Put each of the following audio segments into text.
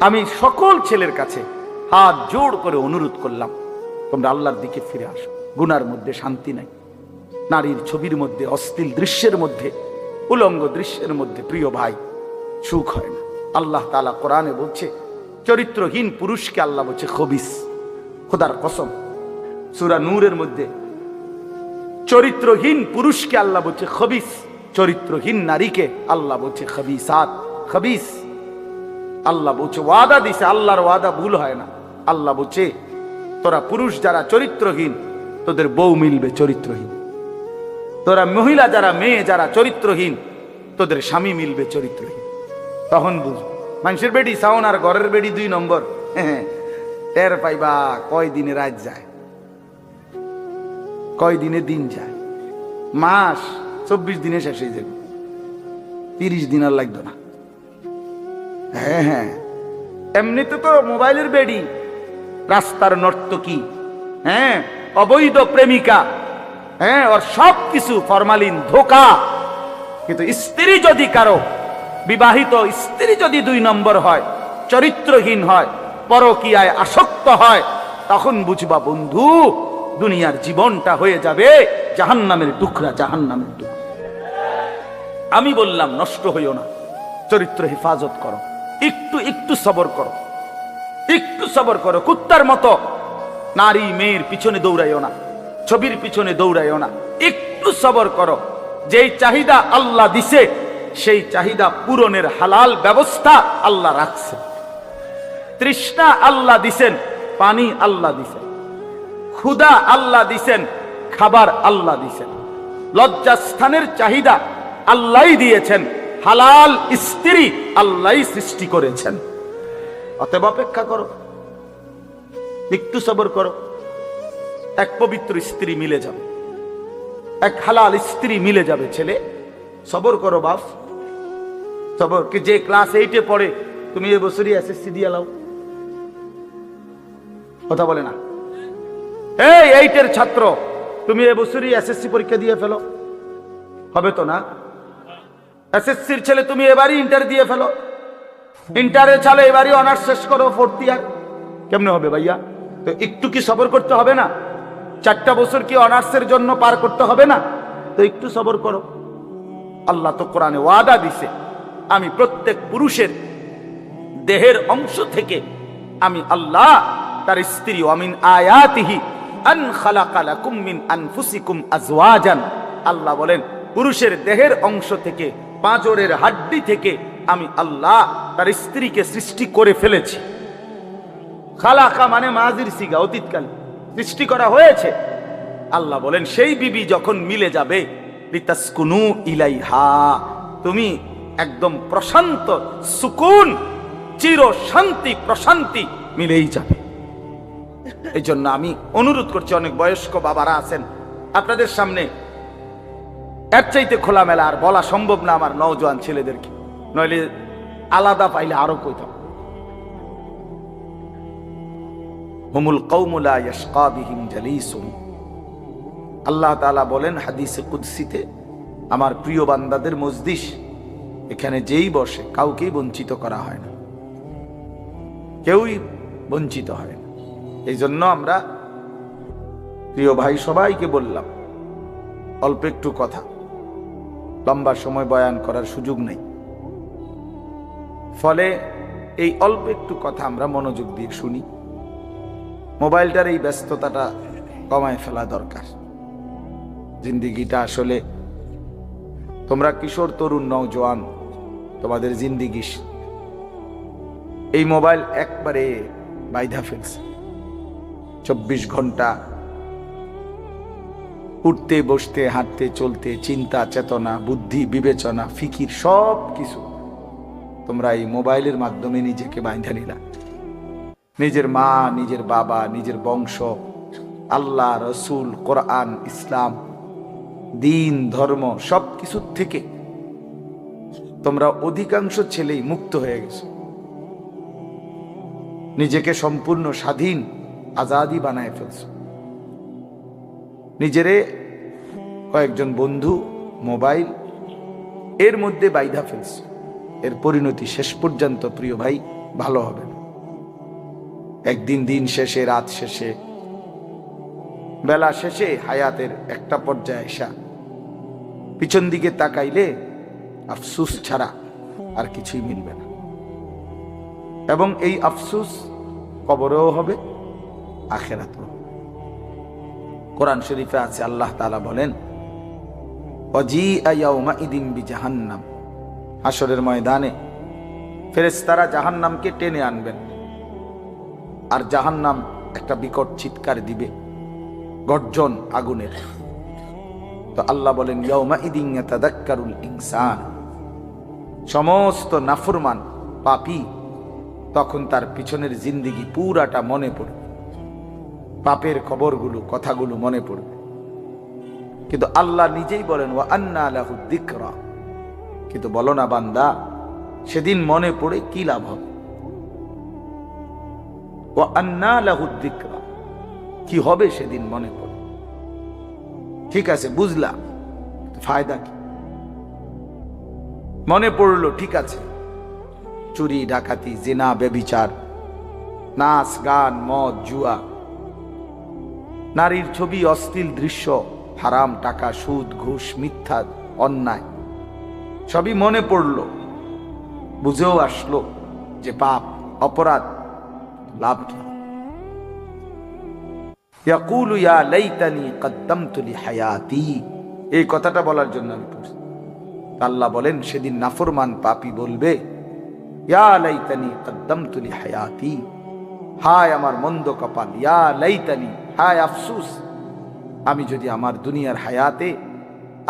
আমি সকল ছেলের কাছে হাত জোড় করে অনুরোধ করলাম, তোমরা আল্লাহর দিকে ফিরে আসো। গুনার মধ্যে শান্তি নাই, নারীর ছবির মধ্যে, অশ্লীল দৃশ্যের মধ্যে, উলঙ্গ দৃশ্যের মধ্যে প্রিয় ভাই সুখ হয় না। আল্লাহ তাআলা কোরআনে বলছে, চরিত্রহীন পুরুষকে আল্লাহ বলছে খবিস। খোদার কসম, সূরা নূরের মধ্যে চরিত্রহীন পুরুষকে আল্লাহ বলছে খবিস, চরিত্রহীন নারীকে আল্লাহ বলছে খবিসাত, খবিস। আল্লাহ বলছে, ওয়াদা দিছে, আল্লাহর ওয়াদা ভুল হয় না। আল্লাহ বলছে, তোরা পুরুষ যারা চরিত্রহীন, তোদের বউ মিলবে চরিত্রহীন। তোরা মহিলা যারা, মেয়ে যারা চরিত্রহীন, তোদের স্বামী মিলবে চরিত্রহীন। তখন বুঝ, মানুষের বেডি সাউন আর ঘরের বেডি 2 নম্বর। টের পাইবা কয় দিনে রাত যায়, কয় দিনে দিন যায়। মাস 24 দিনে শেষ হয়ে যাবে, 30 দিন আর লাগতো না। হ্যাঁ হ্যাঁ, এমনিতে তো মোবাইলের বেডি, রাস্তার নর্তকী, হ্যাঁ, অবৈধ প্রেমিকা, হ্যাঁ, ওর সব কিছু ফরমালিন, ধোকা। কিন্তু স্ত্রী যদি কারো, বিবাহিত স্ত্রী যদি 2 নম্বর হয়, চরিত্রহীন হয়, পরকীয়ায় আসক্ত হয়, তখন বুঝবা বন্ধু, দুনিয়ার জীবনটা হয়ে যাবে জাহান্নামের টুকরা, জাহান্নামের টুকরা। আমি বললাম, নষ্ট হইও না, চরিত্র হেফাজত করো, একটু একটু সবর করো, একটু সবর করো। কুত্তার মতো নারী মেয়ের পিছনে দৌড়াইও না, ছবির পিছনে দৌড়াইও না, একটু সবর করো। যেই চাহিদা আল্লাহ দিছে, সেই চাহিদা পূরণের হালাল ব্যবস্থা আল্লাহ রাখছে। তৃষ্ণা আল্লাহ দিছেন, পানি আল্লাহ দিছেন, ক্ষুধা আল্লাহ দিছেন, খাবার আল্লাহ দিছেন, লজ্জাস্থানের চাহিদা আল্লাহই দিয়েছেন, হালাল স্ত্রী আল্লাহই সৃষ্টি করেছেন। অতএব অপেক্ষা করো, একটু সবর করো, এক পবিত্র স্ত্রী মিলে যাবে, এক হালাল স্ত্রী মিলে যাবে। ছেলে সবর করো, বাপ সবর। কি যে ক্লাস 8-এ পড়ে, তুমি এবছরই এসএসসি দিয়ে লাও, কথা বলে না? এই 8-এর ছাত্র, তুমি এবছরই এসএসসি পরীক্ষা দিয়ে ফেলো, হবে তো না? এসএসসির ছেলে, তুমি এবারই ইন্টার দিয়ে ফেলো, ইন্টারের ছেলে এবারই অনার্স শেষ করো, 4th ইয়ার। কেমনে হবে ভাইয়া? তো একটু কি সবর করতে হবে না? 4টা বছর কি অনার্সের জন্য পার করতে হবে না? তো একটু সবর করো। আল্লাহ তো কোরআনে ওয়াদা দিছে, আমি প্রত্যেক পুরুষের দেহের অংশ থেকে আমি আল্লাহ তার স্ত্রী, ওয়ামিন আয়াতিহি আন খালাকা লাকুম মিন আনফুসিকুম আজওয়াজান। আল্লাহ বলেন, পুরুষের দেহের অংশ থেকে, পাঁজরের হাড্ডি থেকে আমি আল্লাহ তার স্ত্রীকে সৃষ্টি করে ফেলেছি। খালাকা মানে মাজির সিগা, অতীতকাল সৃষ্টি করা হয়েছে। আল্লাহ বলেন, সেই বিবি যখন মিলে যাবে, লিতাসকুনু ইলাইহা, তুমি একদম প্রশান্ত, সুকুন, চির শান্তি, প্রশান্তি মিলেই যাবে। এই জন্য আমি অনুরোধ করছি, অনেক বয়স্ক বাবারা আছেন আপনাদের সামনে, এর চাইতে খোলামেলা আর বলা সম্ভব না আমার নওজোয়ান ছেলেদেরকে, নইলে আলাদা পাইলে আরো কইতাম। হুমুল কওমু লা ইয়াশকা বিহিম জালিসুন। আল্লাহ তাআলা বলেন হাদিসে কুদসিতে, আমার প্রিয় বান্দাদের মজলিস, এখানে যেই বসে কাউকেই বঞ্চিত করা হয় না, কেউই বঞ্চিত হয় না। এই জন্য আমরা প্রিয় ভাই সবাইকে বললাম, অল্প একটু কথা, লম্বা সময় বয়ান করার সুযোগ নেই, ফলে এই অল্প একটু কথা আমরা মনোযোগ দিয়ে শুনি। মোবাইলটার এই ব্যস্ততাটা কমায় ফেলা দরকার। জিন্দিগিটা আসলে, তোমরা কিশোর, তরুণ, নওজোয়ান, তোমাদের জিন্দিগি এই মোবাইল একবারে বাইধা ফেলছে। 24 ঘন্টা উঠতে, বসতে, হাঁটতে, চলতে, চিন্তা, চেতনা, বুদ্ধি, বিবেচনা, ফিকির, সব কিছু তোমরা এই মোবাইলের মাধ্যমে নিজেকে বাইন্ধা নিলা। নিজের মা, নিজের বাবা, নিজের বংশ, আল্লাহ, রসুল, কোরআন, ইসলাম, দিন, ধর্ম, সব কিছুর থেকে তোমরা অধিকাংশ ছেলেই মুক্ত হয়ে গেছো। নিজেকে সম্পূর্ণ স্বাধীন, আজাদি বানায় ফেলছো। নিজেরে কয়েকজন বন্ধু, মোবাইল, এর মধ্যে বাইধা ফেলছো। এর পরিণতি শেষ পর্যন্ত প্রিয় ভাই ভালো হবে না। একদিন দিন শেষে, রাত শেষে, বেলা শেষে, হায়াতের একটা পর্যায়ে এসা পিছন দিকে তাকাইলে আফসুস ছাড়া আর কিছুই মিলবে না। এবং এই আফসুস কবরেও হবে, আখিরাতেও। কোরআন শরীফে আছে, আল্লাহ তাআলা বলেন, ওয়াজিআ ইয়াউমাইদিন বিজাহান্নাম, হাশরের ময়দানে ফেরেশতারা জাহান্নামকে টেনে আনবেন, আর জাহান্নাম একটা বিকট চিৎকার দিবে, গর্জন আগুনের। তো আল্লাহ বলেন, ইয়াউমাইদিন ইয়াতাযাক্কারুল ইনসান, সমস্ত নাফরমান পাপী তখন তার পিছনের জিন্দেগি পুরাটা মনে পড়বে, পাপের খবরগুলো, কথাগুলো মনে পড়বে। কিন্তু আল্লাহ নিজেই বলেন, ওয়া আন্না লাহু যিকরা, কিন্তু বলো না বান্দা, সেদিন মনে পড়ে কি লাভ হবে? ওয়া আন্না লাহু যিকরা, কি হবে সেদিন মনে পড়ে? ঠিক আছে, বুঝলাম, ফায়দা কি? মনে পড়লো, ঠিক আছে, চুরি, ডাকাতি, জিনা, ব্যভিচার, নাচ, গান, মদ, জুয়া, নারীর ছবি, অশ্লীল দৃশ্য, হারাম টাকা, সুদ, ঘুষ, মিথ্যা, অন্যায়, সবই মনে পড়লো, বুঝেও আসলো যে পাপ, অপরাধ, লাভ কি? ইয়াকুলু ইয়া লাইতানি কদ্দামতু লিহায়াতি, এই কথাটা বলার জন্য আমি পড়ছি। আল্লাহ বলেন, সেদিন নাফরমান পাপী বলবে, ইয়া লাইতানি কদ্দামতু লিহায়াতি, হায় আমার মন্দ কপাল, ইয়া লাইতানি, হায় আফসুস, আমি যদি আমার দুনিয়ার হায়াতে,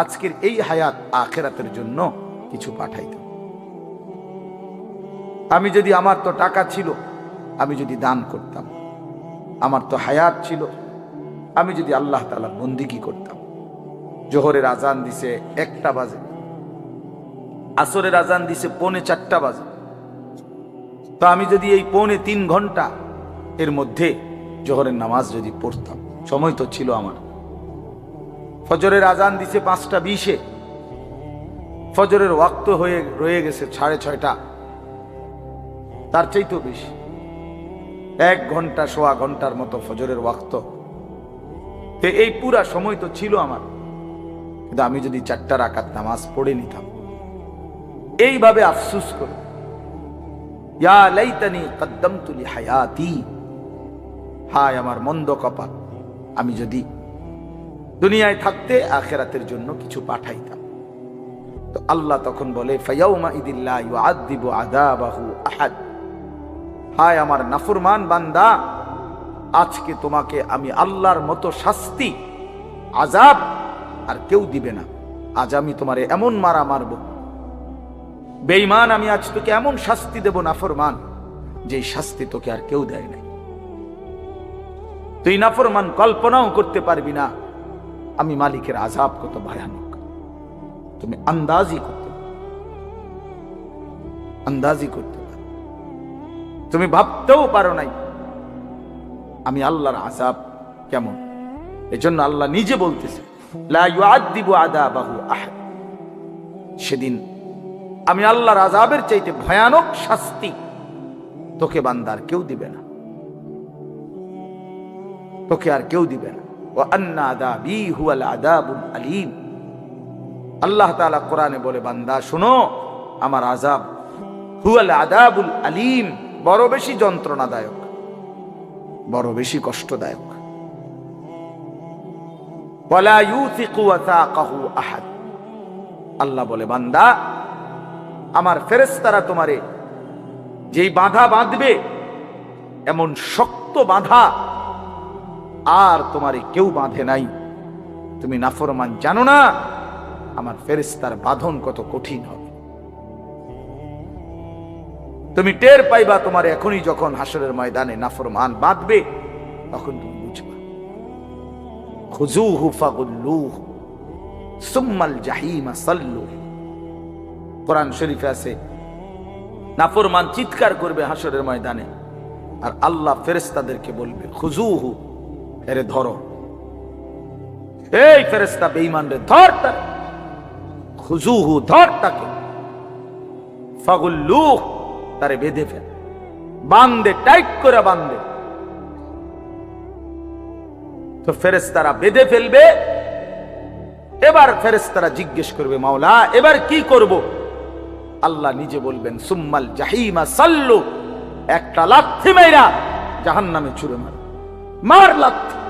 আজকের এই হায়াত আখিরাতের জন্য কিছু পাঠাইতাম। আমি যদি, আমার তো টাকা ছিল, আমি যদি দান করতাম, আমার তো হায়াত ছিল, আমি যদি আল্লাহ তাআলার বন্দেগী করতাম। জোহরের আজান দিছে 1টা বাজে, আসরের আজান দিছে 3:45 বাজে, তো আমি যদি এই 3.25 ঘন্টা এর মধ্যে জোহরের নামাজ যদি পড়তাম, সময় তো ছিল আমার। ফজরের আজান দিছে 5:20, ফজরের ওয়াক্ত হয়ে রয়ে গেছে 6:30, তার চাইতেও বেশি, 1 ঘন্টা, সোয়া ঘন্টার মতো ফজরের ওয়াক্ত। এই পুরা সময় তো ছিল আমার, কিন্তু আমি যদি 4টা রাকাত নামাজ পড়ে নিতাম, এইভাবে আফসুস করে, ইয়া লাইতানি কদ্দামতু লিহায়াতি, হায় আমার মন্দ কপাল, আমি যদি দুনিয়ায় থাকতে আখিরাতের জন্য কিছু পাঠাইতাম। তো আল্লাহ তখন বলে, ফায়াউমা ইদিল্লা ইউআযযিবু আযাবাহু আহাদ, হায় আমার নাফরমান বান্দা, আজকে তোমাকে আমি আল্লাহর মতো শাস্তি, আযাব আর কেউ দিবে না। আজ আমি তোমারে এমন মারা মারব, বেঈমান, আমি আজ তোকে এমন শাস্তি দেব নাফরমান, যে শাস্তি তোকে আর কেউ দেয় নাই। তুই নাফরমান কল্পনাও করতে পারবি না আমি মালিকের আযাব কত ভয়ানক, তুমি আন্দাজি করতে পারো, তুমি ভাবতেও পারো নাই আমি আল্লাহর আযাব কেমন। এজন্য আল্লাহ নিজে বলতেছে, লা ইউআযযিবু আযাবাহু আহাদ, সেদিন আমি আল্লাহর আযাবের চাইতে ভয়ানক শাস্তি তোকে বান্দার কেউ দিবে না, তোকে আর কেউ দিবে না। ওয়া আন্না আযাবি হুয়াল আযাবুল আলীম, আল্লাহ তাআলা কোরআনে বলে, বান্দা শোনো, আমার আযাব হুয়াল আযাবুল আলীম, বড় বেশি যন্ত্রণাদায়ক, বড় বেশি কষ্টদায়ক। ওয়ালা ইউথিকু ওয়াসাকাহু আহাদ, আল্লাহ বলে, বান্দা আমার ফেরেশতারা তোমারে যেই বাঁধা বাঁধবে, এমন শক্ত বাঁধা আর তোমারে কেউ বাঁধে নাই। তুমি নাফরমান, জানো না আমার ফেরেশতার বাঁধন কত কঠিন হবে। তুমি টের পাইবা তোমার এখনই, যখন হাসরের ময়দানে নাফরমান বাঁধবে, তখন তুমি বুঝবা। খুযূহু ফাগুল্লুহু সুম্মাল জাহিমা সাল্লু, কোরআন শরীফে আছে, নাফরমান চিৎকার করবে হাসরের ময়দানে, আর আল্লাহ ফেরেশতাদেরকে বলবে, খুযূহু, এরে ধরো, এই ফেরেশতা বেঈমান রে ধর, তাকে খুযূহু, ধর তাকে, ফাগুল্লুহু, তারে বেঁধে ফেল। বান্ধে, টাইট করে বান্ধে। তো ফেরেশতারা বেঁধে ফেলবে। এবার ফেরেশতারা জিজ্ঞেস করবে, মাওলা এবার কি করব? আল্লাহ নিজে বলবেন, সুম্মাল জাহিমা সাল্লু, একটা লাথি মেরা জাহান্নামে ছুঁড়ে মার, মার লাথি।